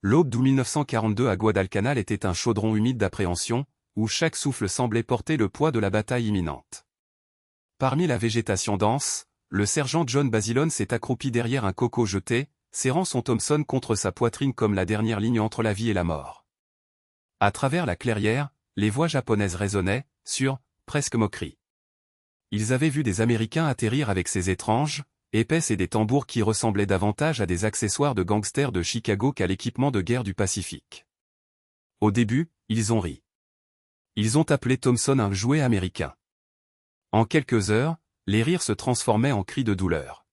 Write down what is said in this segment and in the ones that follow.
L'aube d'août 1942 à Guadalcanal était un chaudron humide d'appréhension, où chaque souffle semblait porter le poids de la bataille imminente. Parmi la végétation dense, le sergent John Basilone s'est accroupi derrière un coco jeté, serrant son Thompson contre sa poitrine comme la dernière ligne entre la vie et la mort. À travers la clairière, les voix japonaises résonnaient, presque moquerie. Ils avaient vu des Américains atterrir avec ces étranges, épaisses et des tambours qui ressemblaient davantage à des accessoires de gangsters de Chicago qu'à l'équipement de guerre du Pacifique. Au début, ils ont ri. Ils ont appelé Thompson un jouet américain. En quelques heures, les rires se transformaient en cris de douleur.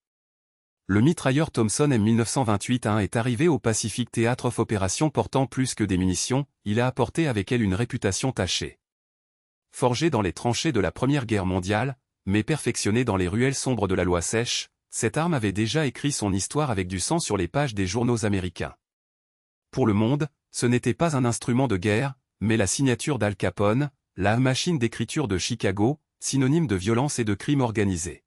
Le mitrailleur Thompson M1928-1 est arrivé au Pacific Theatre of Operations portant plus que des munitions, il a apporté avec elle une réputation tachée. Forgée dans les tranchées de la Première Guerre mondiale, mais perfectionnée dans les ruelles sombres de la loi sèche, cette arme avait déjà écrit son histoire avec du sang sur les pages des journaux américains. Pour le monde, ce n'était pas un instrument de guerre, mais la signature d'Al Capone, la machine d'écriture de Chicago, synonyme de violence et de crime organisé.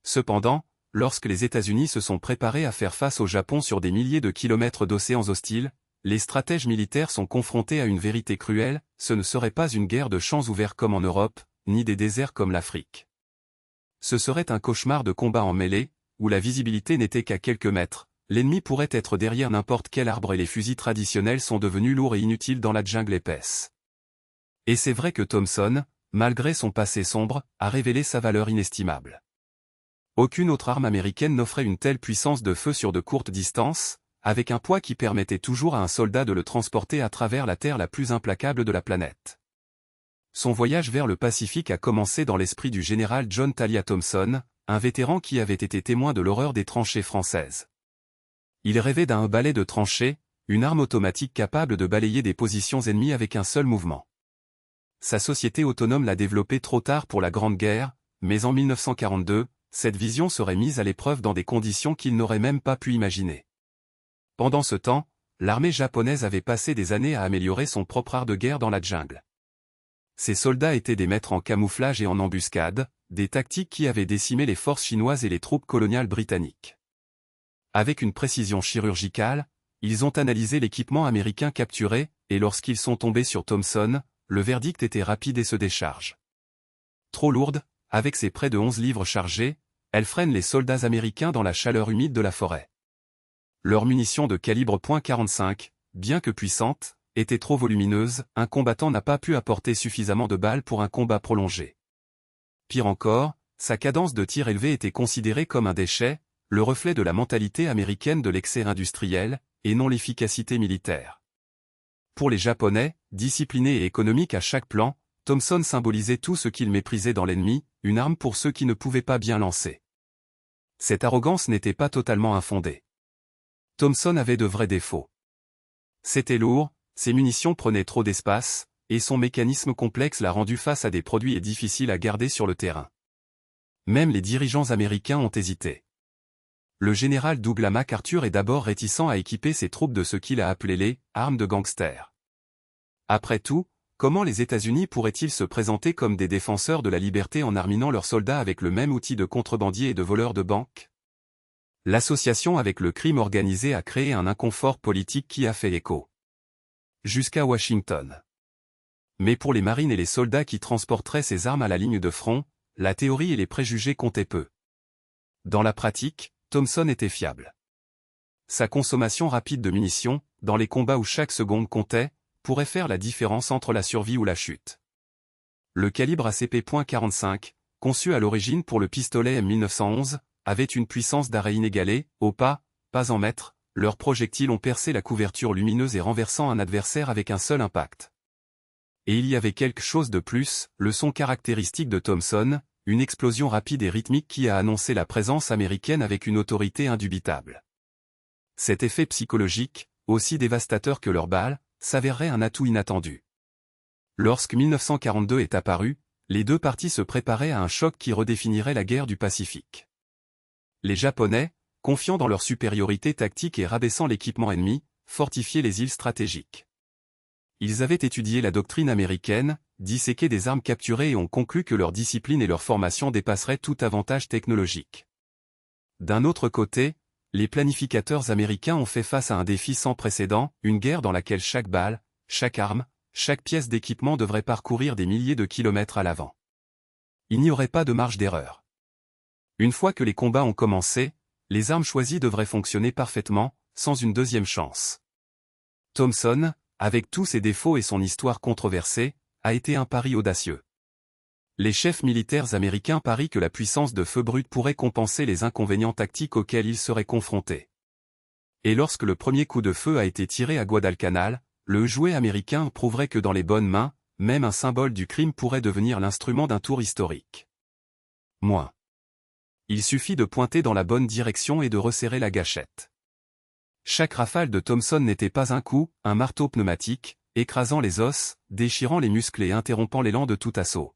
Cependant, lorsque les États-Unis se sont préparés à faire face au Japon sur des milliers de kilomètres d'océans hostiles, les stratèges militaires sont confrontés à une vérité cruelle, ce ne serait pas une guerre de champs ouverts comme en Europe, ni des déserts comme l'Afrique. Ce serait un cauchemar de combat en mêlée, où la visibilité n'était qu'à quelques mètres, l'ennemi pourrait être derrière n'importe quel arbre et les fusils traditionnels sont devenus lourds et inutiles dans la jungle épaisse. Et c'est vrai que Thompson, malgré son passé sombre, a révélé sa valeur inestimable. Aucune autre arme américaine n'offrait une telle puissance de feu sur de courtes distances, avec un poids qui permettait toujours à un soldat de le transporter à travers la terre la plus implacable de la planète. Son voyage vers le Pacifique a commencé dans l'esprit du général John Thalia Thompson, un vétéran qui avait été témoin de l'horreur des tranchées françaises. Il rêvait d'un balai de tranchées, une arme automatique capable de balayer des positions ennemies avec un seul mouvement. Sa société autonome l'a développé trop tard pour la Grande Guerre, mais en 1942, cette vision serait mise à l'épreuve dans des conditions qu'il n'aurait même pas pu imaginer. Pendant ce temps, l'armée japonaise avait passé des années à améliorer son propre art de guerre dans la jungle. Ses soldats étaient des maîtres en camouflage et en embuscade, des tactiques qui avaient décimé les forces chinoises et les troupes coloniales britanniques. Avec une précision chirurgicale, ils ont analysé l'équipement américain capturé, et lorsqu'ils sont tombés sur Thompson, le verdict était rapide et se décharge. Trop lourde, avec ses près de 11 livres chargés, elle freine les soldats américains dans la chaleur humide de la forêt. Leurs munitions de calibre .45, bien que puissantes, étaient trop volumineuses, un combattant n'a pas pu apporter suffisamment de balles pour un combat prolongé. Pire encore, sa cadence de tir élevée était considérée comme un déchet, le reflet de la mentalité américaine de l'excès industriel, et non l'efficacité militaire. Pour les Japonais, disciplinés et économiques à chaque plan, Thompson symbolisait tout ce qu'ils méprisaient dans l'ennemi, une arme pour ceux qui ne pouvaient pas bien lancer. Cette arrogance n'était pas totalement infondée. Thompson avait de vrais défauts. C'était lourd, ses munitions prenaient trop d'espace, et son mécanisme complexe l'a rendu face à des produits difficiles à garder sur le terrain. Même les dirigeants américains ont hésité. Le général Douglas MacArthur est d'abord réticent à équiper ses troupes de ce qu'il a appelé les « armes de gangsters ». Après tout, comment les États-Unis pourraient-ils se présenter comme des défenseurs de la liberté en arminant leurs soldats avec le même outil de contrebandiers et de voleurs de banques? L'association avec le crime organisé a créé un inconfort politique qui a fait écho jusqu'à Washington. Mais pour les marines et les soldats qui transporteraient ces armes à la ligne de front, la théorie et les préjugés comptaient peu. Dans la pratique, Thompson était fiable. Sa consommation rapide de munitions, dans les combats où chaque seconde comptait, pourrait faire la différence entre la survie ou la chute. Le calibre ACP.45, conçu à l'origine pour le pistolet M1911, avait une puissance d'arrêt inégalée, au pas en mètres, leurs projectiles ont percé la couverture lumineuse et renversant un adversaire avec un seul impact. Et il y avait quelque chose de plus, le son caractéristique de Thompson, une explosion rapide et rythmique qui a annoncé la présence américaine avec une autorité indubitable. Cet effet psychologique, aussi dévastateur que leurs balles, s'avérerait un atout inattendu. Lorsque 1942 est apparu, les deux parties se préparaient à un choc qui redéfinirait la guerre du Pacifique. Les Japonais, confiants dans leur supériorité tactique et rabaissant l'équipement ennemi, fortifiaient les îles stratégiques. Ils avaient étudié la doctrine américaine, disséqué des armes capturées et ont conclu que leur discipline et leur formation dépasseraient tout avantage technologique. D'un autre côté, Les planificateurs américains ont fait face à un défi sans précédent, une guerre dans laquelle chaque balle, chaque arme, chaque pièce d'équipement devrait parcourir des milliers de kilomètres à l'avant. Il n'y aurait pas de marge d'erreur. Une fois que les combats ont commencé, les armes choisies devraient fonctionner parfaitement, sans une deuxième chance. Thompson, avec tous ses défauts et son histoire controversée, a été un pari audacieux. Les chefs militaires américains parient que la puissance de feu brut pourrait compenser les inconvénients tactiques auxquels ils seraient confrontés. Et lorsque le premier coup de feu a été tiré à Guadalcanal, le jouet américain prouverait que dans les bonnes mains, même un symbole du crime pourrait devenir l'instrument d'un tour historique. Moins. Il suffit de pointer dans la bonne direction et de resserrer la gâchette. Chaque rafale de Thompson n'était pas un coup, un marteau pneumatique, écrasant les os, déchirant les muscles et interrompant l'élan de tout assaut.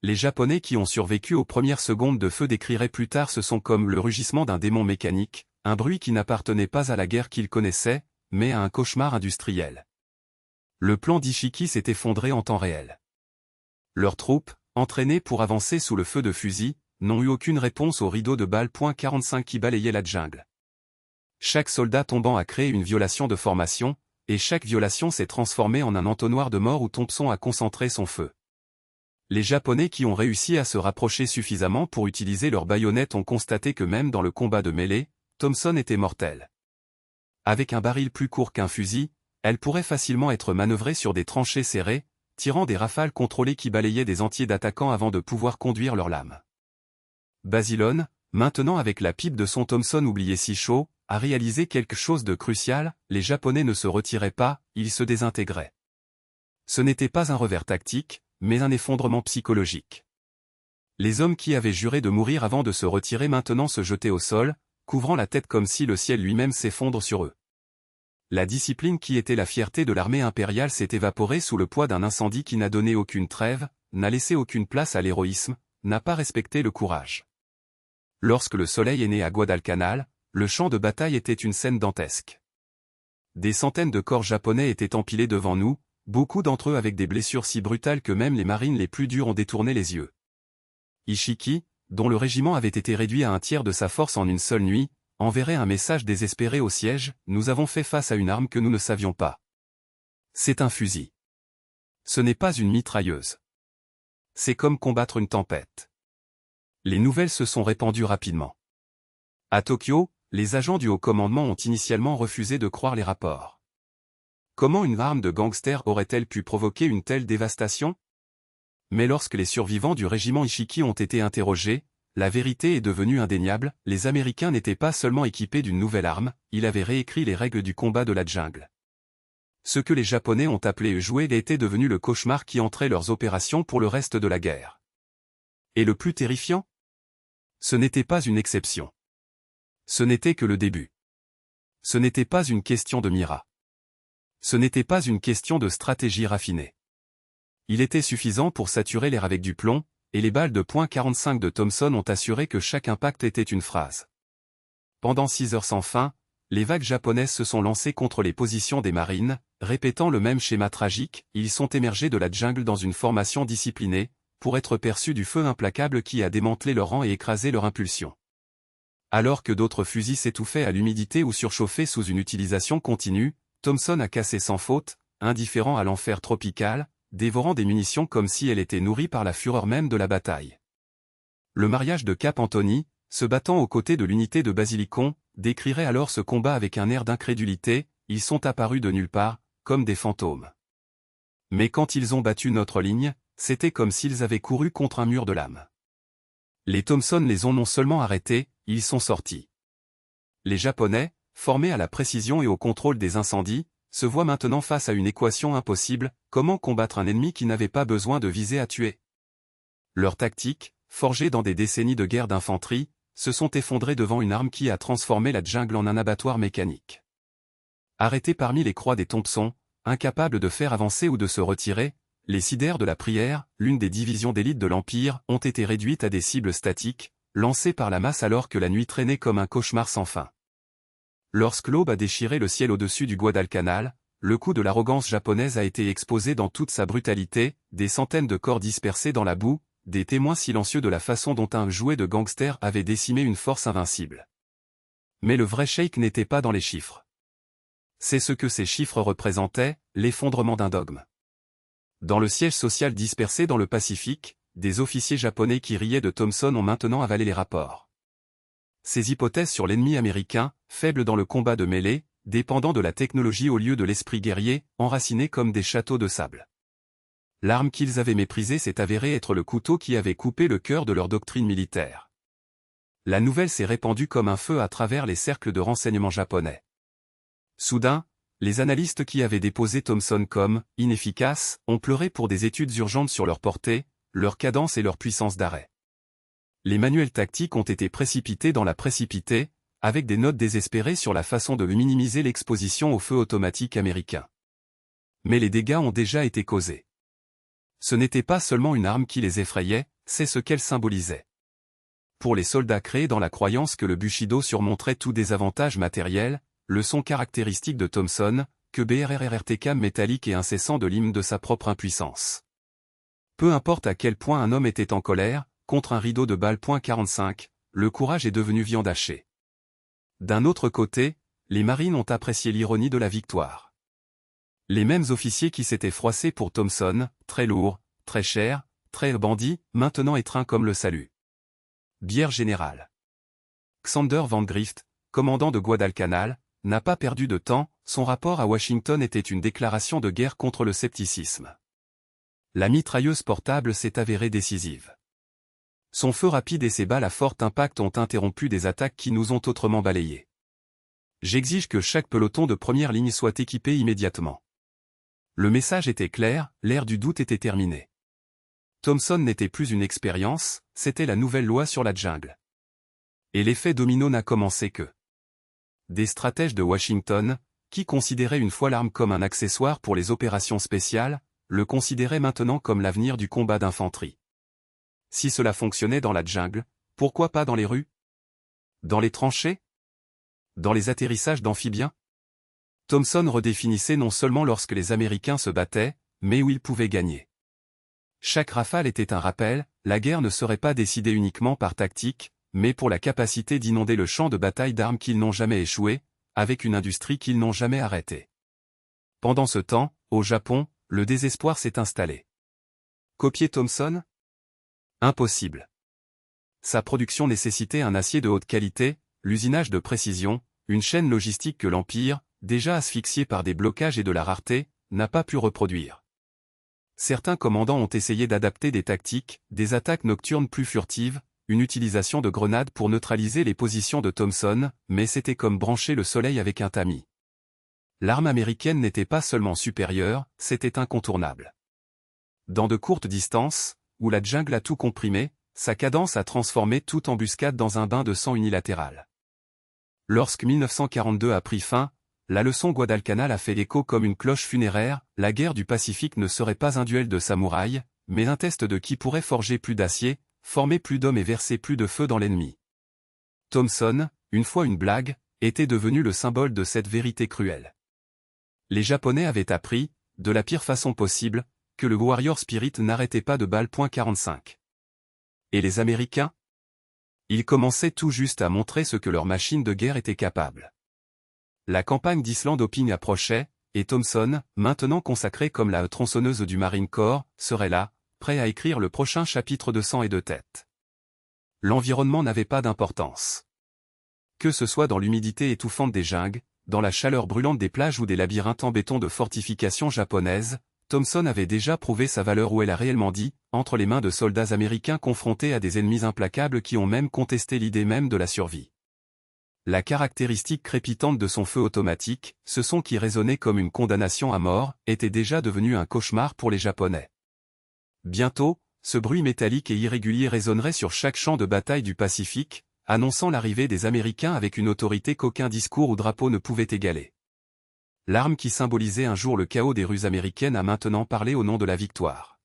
Les Japonais qui ont survécu aux premières secondes de feu décriraient plus tard ce son comme le rugissement d'un démon mécanique, un bruit qui n'appartenait pas à la guerre qu'ils connaissaient, mais à un cauchemar industriel. Le plan d'Ishiki s'est effondré en temps réel. Leurs troupes, entraînées pour avancer sous le feu de fusil, n'ont eu aucune réponse au rideau de balles .45 qui balayait la jungle. Chaque soldat tombant a créé une violation de formation, et chaque violation s'est transformée en un entonnoir de mort où Thompson a concentré son feu. Les Japonais qui ont réussi à se rapprocher suffisamment pour utiliser leurs baïonnettes ont constaté que même dans le combat de mêlée, Thompson était mortel. Avec un baril plus court qu'un fusil, elle pourrait facilement être manœuvrée sur des tranchées serrées, tirant des rafales contrôlées qui balayaient des entiers d'attaquants avant de pouvoir conduire leurs lames. Basilone, maintenant avec la pipe de son Thompson oublié si chaud, a réalisé quelque chose de crucial, les Japonais ne se retiraient pas, ils se désintégraient. Ce n'était pas un revers tactique, mais un effondrement psychologique. Les hommes qui avaient juré de mourir avant de se retirer maintenant se jetaient au sol, couvrant la tête comme si le ciel lui-même s'effondre sur eux. La discipline qui était la fierté de l'armée impériale s'est évaporée sous le poids d'un incendie qui n'a donné aucune trêve, n'a laissé aucune place à l'héroïsme, n'a pas respecté le courage. Lorsque le soleil est né à Guadalcanal, le champ de bataille était une scène dantesque. Des centaines de corps japonais étaient empilés devant nous, beaucoup d'entre eux avec des blessures si brutales que même les marines les plus durs ont détourné les yeux. Ishiki, dont le régiment avait été réduit à un tiers de sa force en une seule nuit, enverrait un message désespéré au siège, « Nous avons fait face à une arme que nous ne savions pas. C'est un fusil. Ce n'est pas une mitrailleuse. C'est comme combattre une tempête. » Les nouvelles se sont répandues rapidement. À Tokyo, les agents du haut commandement ont initialement refusé de croire les rapports. Comment une arme de gangster aurait-elle pu provoquer une telle dévastation? Mais lorsque les survivants du régiment Ishiki ont été interrogés, la vérité est devenue indéniable, les Américains n'étaient pas seulement équipés d'une nouvelle arme, ils avaient réécrit les règles du combat de la jungle. Ce que les Japonais ont appelé jouet était devenu le cauchemar qui entrait leurs opérations pour le reste de la guerre. Et le plus terrifiant? Ce n'était pas une exception. Ce n'était que le début. Ce n'était pas une question de mira. Ce n'était pas une question de stratégie raffinée. Il était suffisant pour saturer l'air avec du plomb, et les balles de .45 de Thompson ont assuré que chaque impact était une phrase. Pendant 6 heures sans fin, les vagues japonaises se sont lancées contre les positions des marines, répétant le même schéma tragique, ils sont émergés de la jungle dans une formation disciplinée, pour être perçus du feu implacable qui a démantelé leur rang et écrasé leur impulsion. Alors que d'autres fusils s'étouffaient à l'humidité ou surchauffaient sous une utilisation continue, Thompson a cassé sans faute, indifférent à l'enfer tropical, dévorant des munitions comme si elle était nourrie par la fureur même de la bataille. Le mariage de Cap Anthony, se battant aux côtés de l'unité de Basilicon, décrirait alors ce combat avec un air d'incrédulité, ils sont apparus de nulle part, comme des fantômes. Mais quand ils ont battu notre ligne, c'était comme s'ils avaient couru contre un mur de lames. Les Thompson les ont non seulement arrêtés, ils sont sortis. Les Japonais, formés à la précision et au contrôle des incendies, se voient maintenant face à une équation impossible, comment combattre un ennemi qui n'avait pas besoin de viser à tuer? Leurs tactiques, forgées dans des décennies de guerre d'infanterie, se sont effondrées devant une arme qui a transformé la jungle en un abattoir mécanique. Arrêtés parmi les croix des Thompson, incapables de faire avancer ou de se retirer, les Sidères de la Prière, l'une des divisions d'élite de l'Empire, ont été réduites à des cibles statiques, lancées par la masse alors que la nuit traînait comme un cauchemar sans fin. Lorsque l'aube a déchiré le ciel au-dessus du Guadalcanal, le coup de l'arrogance japonaise a été exposé dans toute sa brutalité, des centaines de corps dispersés dans la boue, des témoins silencieux de la façon dont un jouet de gangster avait décimé une force invincible. Mais le vrai shake n'était pas dans les chiffres. C'est ce que ces chiffres représentaient, l'effondrement d'un dogme. Dans le siège social dispersé dans le Pacifique, des officiers japonais qui riaient de Thompson ont maintenant avalé les rapports. Ces hypothèses sur l'ennemi américain, faible dans le combat de mêlée, dépendant de la technologie au lieu de l'esprit guerrier, enracinés comme des châteaux de sable. L'arme qu'ils avaient méprisée s'est avérée être le couteau qui avait coupé le cœur de leur doctrine militaire. La nouvelle s'est répandue comme un feu à travers les cercles de renseignement japonais. Soudain, les analystes qui avaient déposé Thompson comme « inefficace » ont pleuré pour des études urgentes sur leur portée, leur cadence et leur puissance d'arrêt. Les manuels tactiques ont été précipités dans la précipité, avec des notes désespérées sur la façon de minimiser l'exposition au feu automatique américain. Mais les dégâts ont déjà été causés. Ce n'était pas seulement une arme qui les effrayait, c'est ce qu'elle symbolisait. Pour les soldats créés dans la croyance que le Bushido surmonterait tout désavantage matériel, le son caractéristique de Thompson, que BRRRTK métallique et incessant de l'hymne de sa propre impuissance. Peu importe à quel point un homme était en colère, contre un rideau de balles .45, le courage est devenu viande hachée. D'un autre côté, les marines ont apprécié l'ironie de la victoire. Les mêmes officiers qui s'étaient froissés pour Thompson, très lourd, très cher, très bandit, maintenant étreints comme le salut. Bière générale. Xander Van Grift, commandant de Guadalcanal, n'a pas perdu de temps, son rapport à Washington était une déclaration de guerre contre le scepticisme. La mitrailleuse portable s'est avérée décisive. Son feu rapide et ses balles à fort impact ont interrompu des attaques qui nous ont autrement balayés. J'exige que chaque peloton de première ligne soit équipé immédiatement. Le message était clair, l'ère du doute était terminée. Thompson n'était plus une expérience, c'était la nouvelle loi sur la jungle. Et l'effet domino n'a commencé que. Des stratèges de Washington, qui considéraient une fois l'arme comme un accessoire pour les opérations spéciales, le considéraient maintenant comme l'avenir du combat d'infanterie. Si cela fonctionnait dans la jungle, pourquoi pas dans les rues? Dans les tranchées? Dans les atterrissages d'amphibiens? Thompson redéfinissait non seulement lorsque les Américains se battaient, mais où ils pouvaient gagner. Chaque rafale était un rappel, la guerre ne serait pas décidée uniquement par tactique, mais pour la capacité d'inonder le champ de bataille d'armes qu'ils n'ont jamais échoué, avec une industrie qu'ils n'ont jamais arrêtée. Pendant ce temps, au Japon, le désespoir s'est installé. Copier Thompson? Impossible. Sa production nécessitait un acier de haute qualité, l'usinage de précision, une chaîne logistique que l'Empire, déjà asphyxié par des blocages et de la rareté, n'a pas pu reproduire. Certains commandants ont essayé d'adapter des tactiques, des attaques nocturnes plus furtives, une utilisation de grenades pour neutraliser les positions de Thompson, mais c'était comme brancher le soleil avec un tamis. L'arme américaine n'était pas seulement supérieure, c'était incontournable. Dans de courtes distances, où la jungle a tout comprimé, sa cadence a transformé toute embuscade dans un bain de sang unilatéral. Lorsque 1942 a pris fin, la leçon Guadalcanal a fait écho comme une cloche funéraire, la guerre du Pacifique ne serait pas un duel de samouraïs, mais un test de qui pourrait forger plus d'acier, former plus d'hommes et verser plus de feu dans l'ennemi. Thompson, une fois une blague, était devenu le symbole de cette vérité cruelle. Les Japonais avaient appris, de la pire façon possible, que le Warrior Spirit n'arrêtait pas de balles .45. Et les Américains? Ils commençaient tout juste à montrer ce que leur machine de guerre était capable. La campagne d'Island Hopping approchait, et Thompson, maintenant consacré comme la tronçonneuse du Marine Corps, serait là, prêt à écrire le prochain chapitre de sang et de tête. L'environnement n'avait pas d'importance. Que ce soit dans l'humidité étouffante des jungles, dans la chaleur brûlante des plages ou des labyrinthes en béton de fortifications japonaises, Thompson avait déjà prouvé sa valeur où elle a réellement dit, entre les mains de soldats américains confrontés à des ennemis implacables qui ont même contesté l'idée même de la survie. La caractéristique crépitante de son feu automatique, ce son qui résonnait comme une condamnation à mort, était déjà devenu un cauchemar pour les Japonais. Bientôt, ce bruit métallique et irrégulier résonnerait sur chaque champ de bataille du Pacifique, annonçant l'arrivée des Américains avec une autorité qu'aucun discours ou drapeau ne pouvait égaler. L'arme qui symbolisait un jour le chaos des rues américaines a maintenant parlé au nom de la victoire.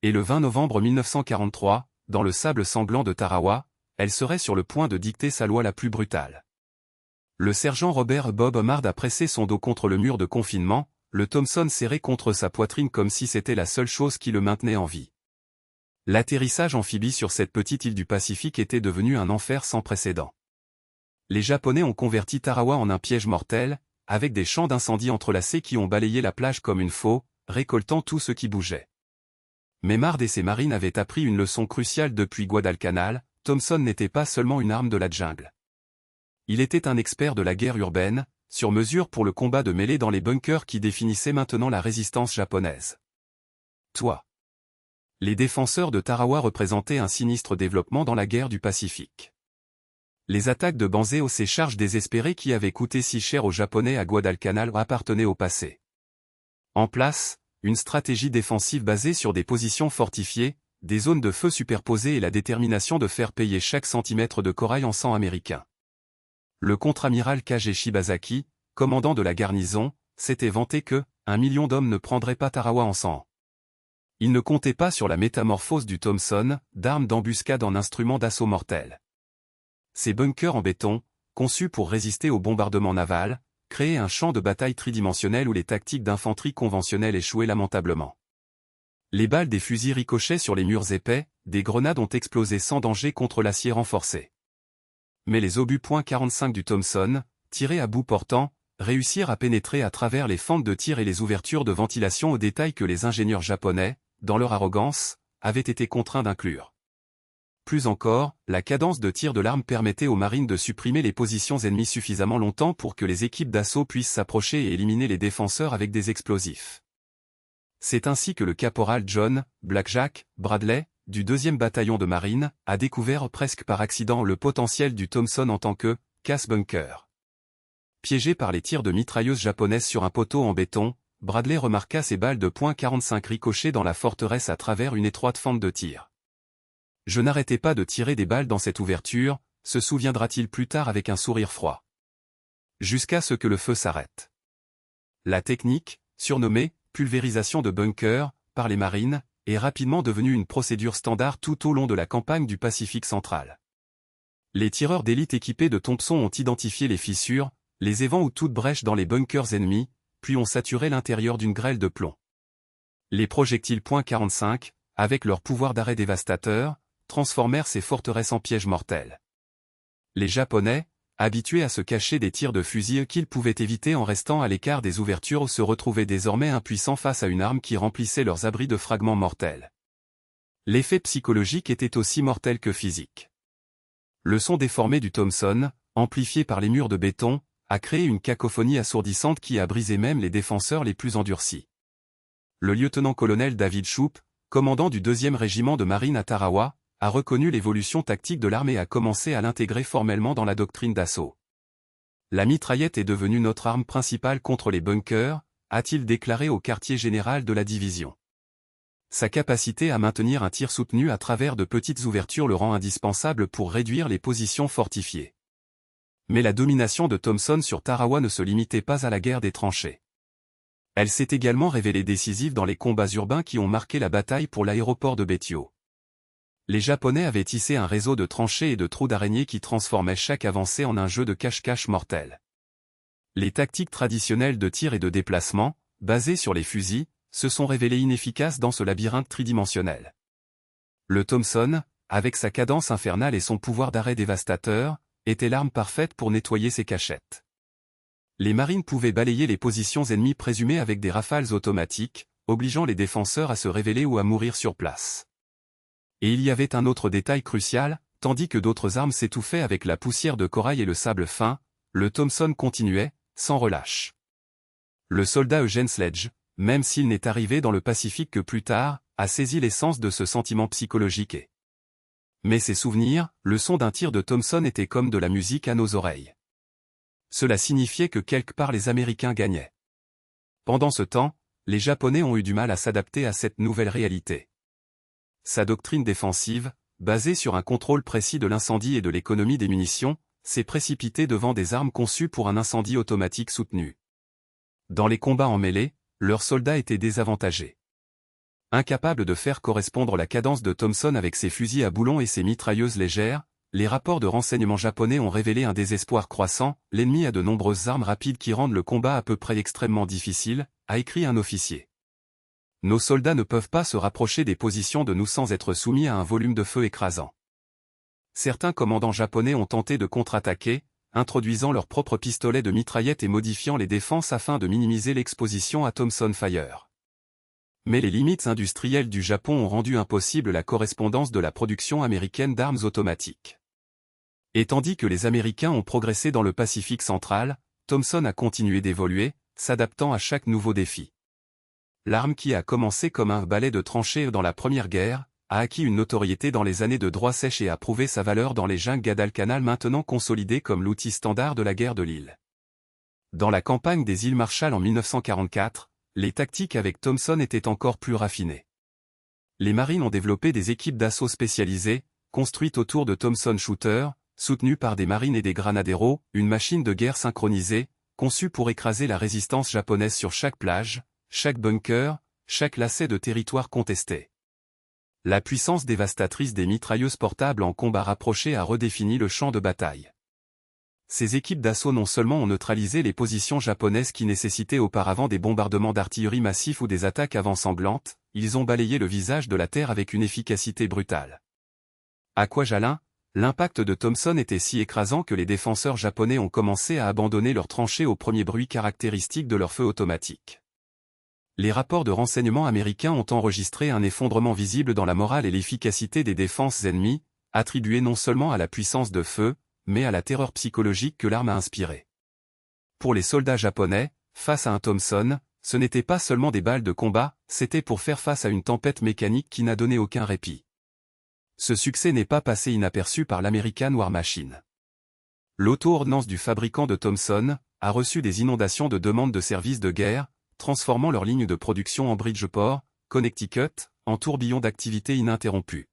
Et le 20 novembre 1943, dans le sable sanglant de Tarawa, elle serait sur le point de dicter sa loi la plus brutale. Le sergent Robert Bob Mard a pressé son dos contre le mur de confinement, le Thompson serré contre sa poitrine comme si c'était la seule chose qui le maintenait en vie. L'atterrissage amphibie sur cette petite île du Pacifique était devenu un enfer sans précédent. les Japonais ont converti Tarawa en un piège mortel, avec des champs d'incendie entrelacés qui ont balayé la plage comme une faux, récoltant tout ce qui bougeait. Mais Mard et ses marines avaient appris une leçon cruciale depuis Guadalcanal, Thompson n'était pas seulement une arme de la jungle. Il était un expert de la guerre urbaine, sur mesure pour le combat de mêlée dans les bunkers qui définissaient maintenant la résistance japonaise. Les défenseurs de Tarawa représentaient un sinistre développement dans la guerre du Pacifique. Les attaques de Banzai ces charges désespérées qui avaient coûté si cher aux Japonais à Guadalcanal appartenaient au passé. En place, une stratégie défensive basée sur des positions fortifiées, des zones de feu superposées et la détermination de faire payer chaque centimètre de corail en sang américain. Le contre-amiral Kage Shibazaki, commandant de la garnison, s'était vanté que 1 million d'hommes ne prendraient pas Tarawa en sang. Il ne comptait pas sur la métamorphose du Thompson, d'armes d'embuscade en instruments d'assaut mortels. Ces bunkers en béton, conçus pour résister au bombardement naval, créaient un champ de bataille tridimensionnel où les tactiques d'infanterie conventionnelles échouaient lamentablement. Les balles des fusils ricochaient sur les murs épais, des grenades ont explosé sans danger contre l'acier renforcé. Mais les obus .45 du Thompson, tirés à bout portant, réussirent à pénétrer à travers les fentes de tir et les ouvertures de ventilation au détail que les ingénieurs japonais, dans leur arrogance, avaient été contraints d'inclure. Plus encore, la cadence de tir de l'arme permettait aux marines de supprimer les positions ennemies suffisamment longtemps pour que les équipes d'assaut puissent s'approcher et éliminer les défenseurs avec des explosifs. C'est ainsi que le caporal John Blackjack Bradley, du 2e bataillon de marine, a découvert presque par accident le potentiel du Thompson en tant que casse-bunker. Piégé par les tirs de mitrailleuses japonaises sur un poteau en béton, Bradley remarqua ces balles de .45 ricocher dans la forteresse à travers une étroite fente de tir. Je n'arrêtais pas de tirer des balles dans cette ouverture, se souviendra-t-il plus tard avec un sourire froid. Jusqu'à ce que le feu s'arrête. La technique, surnommée pulvérisation de bunker par les marines, est rapidement devenue une procédure standard tout au long de la campagne du Pacifique central. Les tireurs d'élite équipés de Thompson ont identifié les fissures, les évents ou toutes brèches dans les bunkers ennemis, puis ont saturé l'intérieur d'une grêle de plomb. Les projectiles .45, avec leur pouvoir d'arrêt dévastateur, transformèrent ces forteresses en pièges mortels. Les Japonais, habitués à se cacher des tirs de fusil qu'ils pouvaient éviter en restant à l'écart des ouvertures, se retrouvaient désormais impuissants face à une arme qui remplissait leurs abris de fragments mortels. L'effet psychologique était aussi mortel que physique. Le son déformé du Thompson, amplifié par les murs de béton, a créé une cacophonie assourdissante qui a brisé même les défenseurs les plus endurcis. Le lieutenant-colonel David Shoup, commandant du 2e régiment de marine à Tarawa, a reconnu l'évolution tactique de l'armée et a commencé à l'intégrer formellement dans la doctrine d'assaut. La mitraillette est devenue notre arme principale contre les bunkers, a-t-il déclaré au quartier général de la division. Sa capacité à maintenir un tir soutenu à travers de petites ouvertures le rend indispensable pour réduire les positions fortifiées. Mais la domination de Thompson sur Tarawa ne se limitait pas à la guerre des tranchées. Elle s'est également révélée décisive dans les combats urbains qui ont marqué la bataille pour l'aéroport de Betio. Les Japonais avaient tissé un réseau de tranchées et de trous d'araignées qui transformaient chaque avancée en un jeu de cache-cache mortel. Les tactiques traditionnelles de tir et de déplacement, basées sur les fusils, se sont révélées inefficaces dans ce labyrinthe tridimensionnel. Le Thompson, avec sa cadence infernale et son pouvoir d'arrêt dévastateur, était l'arme parfaite pour nettoyer ces cachettes. Les marines pouvaient balayer les positions ennemies présumées avec des rafales automatiques, obligeant les défenseurs à se révéler ou à mourir sur place. Et il y avait un autre détail crucial, tandis que d'autres armes s'étouffaient avec la poussière de corail et le sable fin, le Thompson continuait, sans relâche. Le soldat Eugene Sledge, même s'il n'est arrivé dans le Pacifique que plus tard, a saisi l'essence de ce sentiment psychologique. Mais ses souvenirs, le son d'un tir de Thompson était comme de la musique à nos oreilles. Cela signifiait que quelque part les Américains gagnaient. Pendant ce temps, les Japonais ont eu du mal à s'adapter à cette nouvelle réalité. Sa doctrine défensive, basée sur un contrôle précis de l'incendie et de l'économie des munitions, s'est précipitée devant des armes conçues pour un incendie automatique soutenu. Dans les combats en mêlée, leurs soldats étaient désavantagés. Incapables de faire correspondre la cadence de Thompson avec ses fusils à boulons et ses mitrailleuses légères, les rapports de renseignement japonais ont révélé un désespoir croissant. L'ennemi a de nombreuses armes rapides qui rendent le combat à peu près extrêmement difficile, a écrit un officier. Nos soldats ne peuvent pas se rapprocher des positions de nous sans être soumis à un volume de feu écrasant. Certains commandants japonais ont tenté de contre-attaquer, introduisant leurs propres pistolets de mitraillettes et modifiant les défenses afin de minimiser l'exposition à Thompson Fire. Mais les limites industrielles du Japon ont rendu impossible la correspondance de la production américaine d'armes automatiques. Et tandis que les Américains ont progressé dans le Pacifique central, Thompson a continué d'évoluer, s'adaptant à chaque nouveau défi. L'arme qui a commencé comme un balai de tranchée dans la Première Guerre, a acquis une notoriété dans les années de droit sèche et a prouvé sa valeur dans les jungles Guadalcanal maintenant consolidés comme l'outil standard de la guerre de l'île. Dans la campagne des îles Marshall en 1944, les tactiques avec Thompson étaient encore plus raffinées. Les marines ont développé des équipes d'assaut spécialisées, construites autour de Thompson Shooter, soutenues par des marines et des granaderos, une machine de guerre synchronisée, conçue pour écraser la résistance japonaise sur chaque plage, chaque bunker, chaque lacet de territoire contesté. La puissance dévastatrice des mitrailleuses portables en combat rapproché a redéfini le champ de bataille. Ces équipes d'assaut non seulement ont neutralisé les positions japonaises qui nécessitaient auparavant des bombardements d'artillerie massifs ou des attaques avant-sanglantes, ils ont balayé le visage de la terre avec une efficacité brutale. À Kwajalein, l'impact de Thompson était si écrasant que les défenseurs japonais ont commencé à abandonner leurs tranchées au premier bruit caractéristique de leur feu automatique. Les rapports de renseignement américains ont enregistré un effondrement visible dans la morale et l'efficacité des défenses ennemies, attribuées non seulement à la puissance de feu, mais à la terreur psychologique que l'arme a inspirée. Pour les soldats japonais, face à un Thompson, ce n'était pas seulement des balles de combat, c'était pour faire face à une tempête mécanique qui n'a donné aucun répit. Ce succès n'est pas passé inaperçu par l'American War Machine. L'auto-ordnance du fabricant de Thompson a reçu des inondations de demandes de services de guerre, transformant leur ligne de production en Bridgeport, Connecticut, en tourbillon d'activité ininterrompu.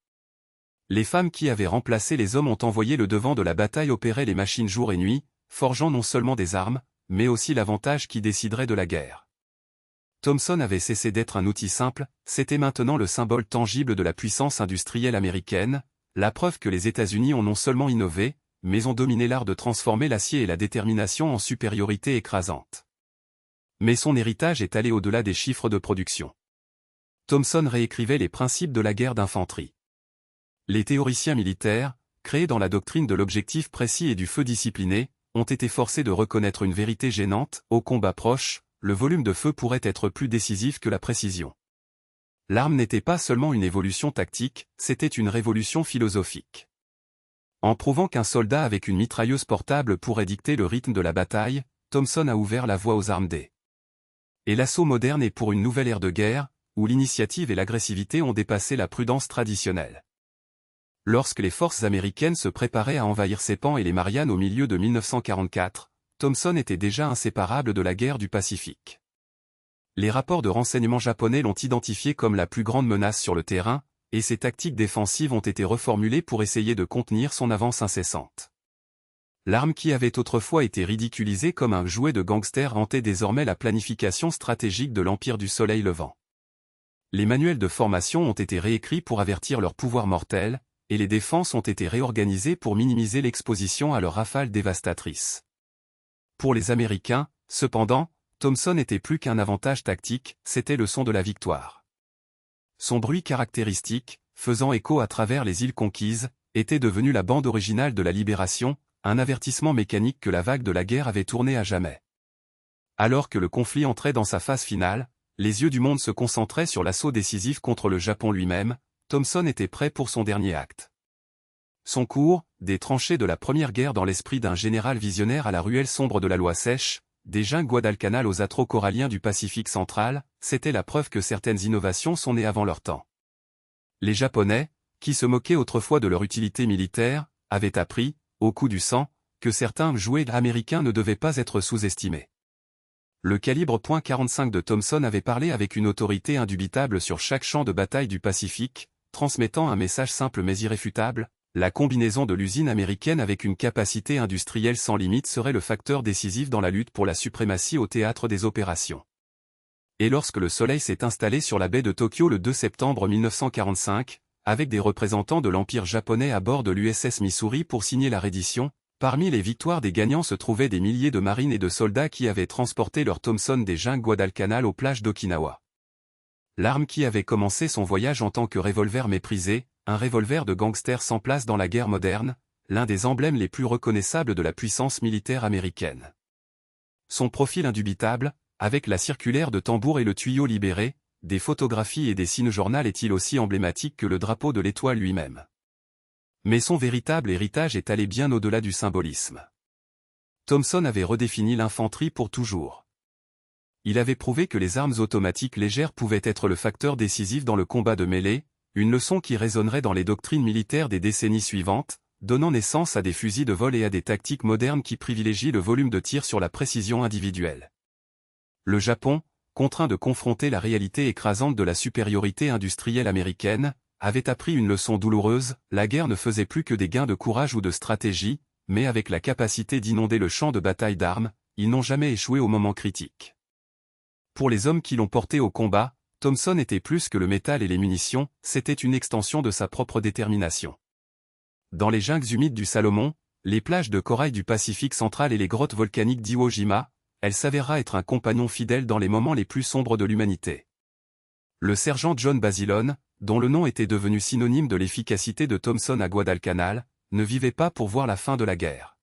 Les femmes qui avaient remplacé les hommes ont envoyé le devant de la bataille opérer les machines jour et nuit, forgeant non seulement des armes, mais aussi l'avantage qui déciderait de la guerre. Thompson avait cessé d'être un outil simple, c'était maintenant le symbole tangible de la puissance industrielle américaine, la preuve que les États-Unis ont non seulement innové, mais ont dominé l'art de transformer l'acier et la détermination en supériorité écrasante. Mais son héritage est allé au-delà des chiffres de production. Thompson réécrivait les principes de la guerre d'infanterie. Les théoriciens militaires, créés dans la doctrine de l'objectif précis et du feu discipliné, ont été forcés de reconnaître une vérité gênante, au combat proche, le volume de feu pourrait être plus décisif que la précision. L'arme n'était pas seulement une évolution tactique, c'était une révolution philosophique. En prouvant qu'un soldat avec une mitrailleuse portable pourrait dicter le rythme de la bataille, Thompson a ouvert la voie aux armes D. Et l'assaut moderne est pour une nouvelle ère de guerre, où l'initiative et l'agressivité ont dépassé la prudence traditionnelle. Lorsque les forces américaines se préparaient à envahir Saipan et les Mariannes au milieu de 1944, Thompson était déjà inséparable de la guerre du Pacifique. Les rapports de renseignement japonais l'ont identifié comme la plus grande menace sur le terrain, et ses tactiques défensives ont été reformulées pour essayer de contenir son avance incessante. L'arme qui avait autrefois été ridiculisée comme un jouet de gangster hantait désormais la planification stratégique de l'Empire du Soleil Levant. Les manuels de formation ont été réécrits pour avertir leur pouvoir mortel, et les défenses ont été réorganisées pour minimiser l'exposition à leurs rafales dévastatrices. Pour les Américains, cependant, Thompson n'était plus qu'un avantage tactique, c'était le son de la victoire. Son bruit caractéristique, faisant écho à travers les îles conquises, était devenu la bande originale de la libération, un avertissement mécanique que la vague de la guerre avait tourné à jamais. Alors que le conflit entrait dans sa phase finale, les yeux du monde se concentraient sur l'assaut décisif contre le Japon lui-même, Thompson était prêt pour son dernier acte. Son cours, des tranchées de la Première Guerre dans l'esprit d'un général visionnaire à la ruelle sombre de la loi sèche, des jungles Guadalcanal aux atros coralliens du Pacifique central, c'était la preuve que certaines innovations sont nées avant leur temps. Les Japonais, qui se moquaient autrefois de leur utilité militaire, avaient appris, au coup du sang, que certains jouets américains ne devaient pas être sous-estimés. Le calibre .45 de Thompson avait parlé avec une autorité indubitable sur chaque champ de bataille du Pacifique, transmettant un message simple mais irréfutable, la combinaison de l'usine américaine avec une capacité industrielle sans limite serait le facteur décisif dans la lutte pour la suprématie au théâtre des opérations. Et lorsque le soleil s'est installé sur la baie de Tokyo le 2 septembre 1945, avec des représentants de l'Empire japonais à bord de l'USS Missouri pour signer la reddition, parmi les victoires des gagnants se trouvaient des milliers de marines et de soldats qui avaient transporté leur Thompson des jungles Guadalcanal aux plages d'Okinawa. L'arme qui avait commencé son voyage en tant que revolver méprisé, un revolver de gangster sans place dans la guerre moderne, l'un des emblèmes les plus reconnaissables de la puissance militaire américaine. Son profil indubitable, avec la circulaire de tambour et le tuyau libéré, des photographies et des signes journal est-il aussi emblématique que le drapeau de l'étoile lui-même. Mais son véritable héritage est allé bien au-delà du symbolisme. Thompson avait redéfini l'infanterie pour toujours. Il avait prouvé que les armes automatiques légères pouvaient être le facteur décisif dans le combat de mêlée, une leçon qui résonnerait dans les doctrines militaires des décennies suivantes, donnant naissance à des fusils de vol et à des tactiques modernes qui privilégient le volume de tir sur la précision individuelle. Le Japon, contraint de confronter la réalité écrasante de la supériorité industrielle américaine, avait appris une leçon douloureuse, la guerre ne faisait plus que des gains de courage ou de stratégie, mais avec la capacité d'inonder le champ de bataille d'armes, ils n'ont jamais échoué au moment critique. Pour les hommes qui l'ont porté au combat, Thompson était plus que le métal et les munitions, c'était une extension de sa propre détermination. Dans les jungles humides du Salomon, les plages de corail du Pacifique central et les grottes volcaniques d'Iwo Jima, elle s'avéra être un compagnon fidèle dans les moments les plus sombres de l'humanité. Le sergent John Basilone, dont le nom était devenu synonyme de l'efficacité de Thompson à Guadalcanal, ne vivait pas pour voir la fin de la guerre.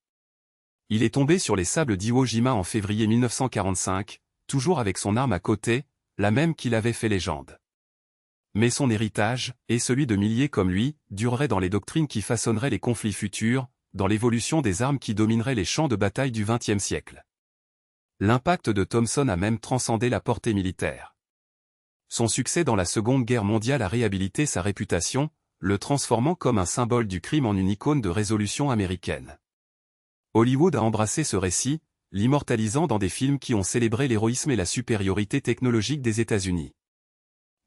Il est tombé sur les sables d'Iwo Jima en février 1945, toujours avec son arme à côté, la même qui l'avait fait légende. Mais son héritage, et celui de milliers comme lui, durerait dans les doctrines qui façonneraient les conflits futurs, dans l'évolution des armes qui domineraient les champs de bataille du XXe siècle. L'impact de Thompson a même transcendé la portée militaire. Son succès dans la Seconde Guerre mondiale a réhabilité sa réputation, le transformant comme un symbole du crime en une icône de résolution américaine. Hollywood a embrassé ce récit, l'immortalisant dans des films qui ont célébré l'héroïsme et la supériorité technologique des États-Unis.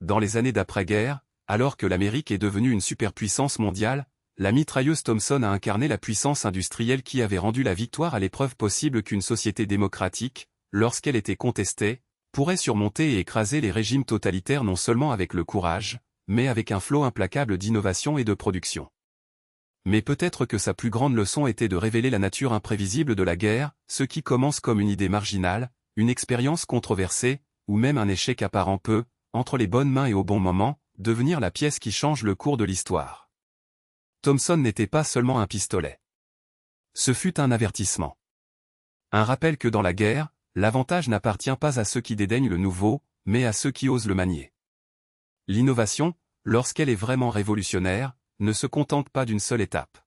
Dans les années d'après-guerre, alors que l'Amérique est devenue une superpuissance mondiale, la mitrailleuse Thompson a incarné la puissance industrielle qui avait rendu la victoire à l'épreuve possible qu'une société démocratique, lorsqu'elle était contestée, pourrait surmonter et écraser les régimes totalitaires non seulement avec le courage, mais avec un flot implacable d'innovation et de production. Mais peut-être que sa plus grande leçon était de révéler la nature imprévisible de la guerre, ce qui commence comme une idée marginale, une expérience controversée, ou même un échec apparent peut, entre les bonnes mains et au bon moment, devenir la pièce qui change le cours de l'histoire. Thompson n'était pas seulement un pistolet. Ce fut un avertissement. Un rappel que dans la guerre, l'avantage n'appartient pas à ceux qui dédaignent le nouveau, mais à ceux qui osent le manier. L'innovation, lorsqu'elle est vraiment révolutionnaire, ne se contente pas d'une seule étape.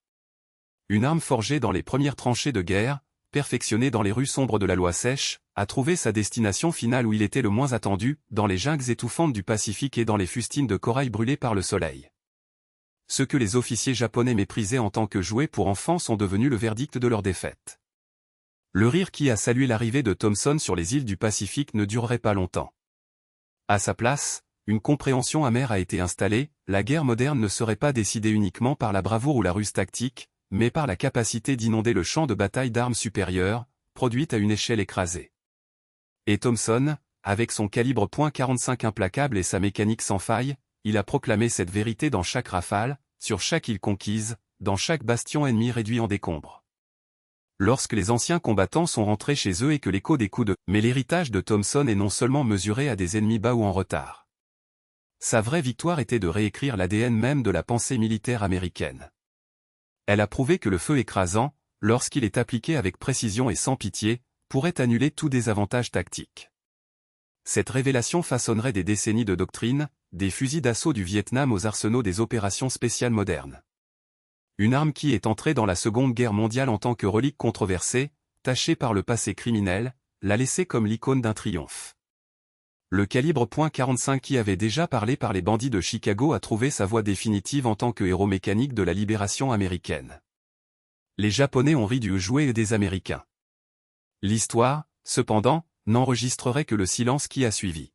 Une arme forgée dans les premières tranchées de guerre, perfectionnée dans les rues sombres de la loi sèche, a trouvé sa destination finale où il était le moins attendu, dans les jungles étouffantes du Pacifique et dans les fustines de corail brûlées par le soleil. Ce que les officiers japonais méprisaient en tant que jouets pour enfants sont devenus le verdict de leur défaite. Le rire qui a salué l'arrivée de Thompson sur les îles du Pacifique ne durerait pas longtemps. À sa place, une compréhension amère a été installée, la guerre moderne ne serait pas décidée uniquement par la bravoure ou la ruse tactique, mais par la capacité d'inonder le champ de bataille d'armes supérieures, produite à une échelle écrasée. Et Thompson, avec son calibre .45 implacable et sa mécanique sans faille, il a proclamé cette vérité dans chaque rafale, sur chaque île conquise, dans chaque bastion ennemi réduit en décombres. Lorsque les anciens combattants sont rentrés chez eux et que l'écho des coups de « mais l'héritage de Thompson est non seulement mesuré à des ennemis bas ou en retard. Sa vraie victoire était de réécrire l'ADN même de la pensée militaire américaine. Elle a prouvé que le feu écrasant, lorsqu'il est appliqué avec précision et sans pitié, pourrait annuler tout désavantage tactique. Cette révélation façonnerait des décennies de doctrine, des fusils d'assaut du Vietnam aux arsenaux des opérations spéciales modernes. Une arme qui est entrée dans la Seconde Guerre mondiale en tant que relique controversée, tachée par le passé criminel, l'a laissée comme l'icône d'un triomphe. Le calibre .45 qui avait déjà parlé par les bandits de Chicago a trouvé sa voie définitive en tant que héros mécanique de la libération américaine. Les Japonais ont ri du jouet des Américains. L'histoire, cependant, n'enregistrerait que le silence qui a suivi.